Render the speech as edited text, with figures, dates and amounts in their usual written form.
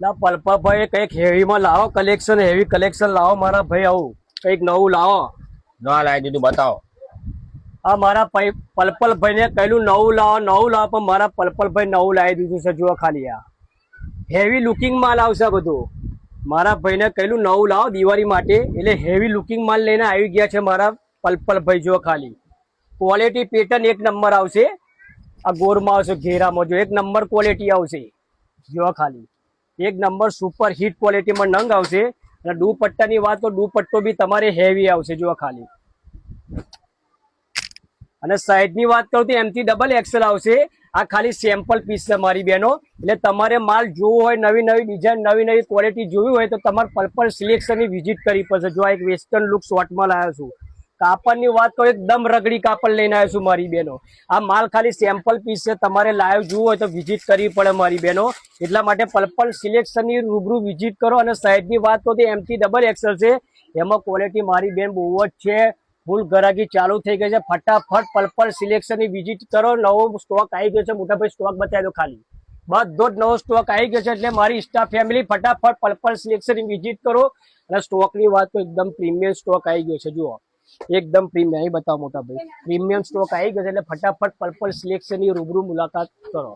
ના પલ્પા ભાઈ કંઈક હેવીમાં લાવો કલેક્શન, હેવી કલેક્શન લાવો મારા ભાઈ. આવું કંઈક નવું લાવો. ના લાવી દીધું, બતાવો. આ મારા પલ્પલ ભાઈ ને કહેલું નવું લાવો પણ મારા પલ્પલ ભાઈ નવું લાવી દીધું છે. જુઓ ખાલી આ હેવી લુકિંગ માલ આવશે બધું. મારા ભાઈને કહેલું નવું લાવો દિવાળી માટે, એટલે હેવી લુકિંગ માલ લઈને આવી ગયા છે મારા પલ્પલ ભાઈ. જુઓ ખાલી ક્વોલિટી પેટર્ન એક નંબર આવશે. આ ગોરમાં આવશે, ઘેરામાં જો એક નંબર ક્વોલિટી આવશે. જુઓ ખાલી એક નંબર સુપર હિટ ક્વોલિટીમાં નંગ આવશે. અને દુપટ્ટાની વાત તો દુપટ્ટો બી તમારે હેવી આવશે. જુઓ ખાલી અને સાઈઝની વાત કરું તો એમથી ડબલ એક્સેલ આવશે. આ ખાલી સેમ્પલ પીસ છે મારી બહેનો. એટલે તમારે માલ જોવો હોય, નવી નવી ડિઝાઇન, નવી નવી ક્વોલિટી જોવી હોય તો તમારે પલ્પલ સિલેક્શનની વિઝિટ કરવી પડશે. જો આ એક વેસ્ટર્ન લુક શોર્ટમાં લાવ્યો છું. કાપડની વાત કરું એકદમ રગડી કાપડ લઈને આવ્યો છું મારી બહેનો. આ માલ ખાલી સેમ્પલ પીસ છે, તમારે લાઈવ જોવું હોય તો વિઝિટ કરવી પડે મારી બહેનો. એટલા માટે પલ્પલ સિલેક્શનની રૂબરૂ વિઝિટ કરો. અને સાઈઝની વાત તો એમથી ડબલ એક્સેલ છે. એમાં ક્વોલિટી મારી બેન બહુ જ છે. ફૂલ ગરાગી ચાલુ થઈ ગઈ છે. ફટાફટ પલ્પલ સિલેક્શનની વિઝિટ કરો. નવો સ્ટોક આવી ગયો છે. મોટા ભાઈ સ્ટોક બતાવી દો ખાલી. બધો જ નવો સ્ટોક આવી ગયો છે. એટલે મારી સ્ટાફ ફેમિલી ફટાફટ પલ્પલ સિલેક્શનની વિઝિટ કરો. અને સ્ટોકની વાત તો એકદમ પ્રીમિયમ સ્ટોક આવી ગયો છે. જુઓ એકદમ પ્રીમિયમ. અહીં બતાવો મોટા ભાઈ, પ્રીમિયમ સ્ટોક આવી ગયો છે. એટલે ફટાફટ પલ્પલ સિલેક્શનની રૂબરૂ મુલાકાત કરો.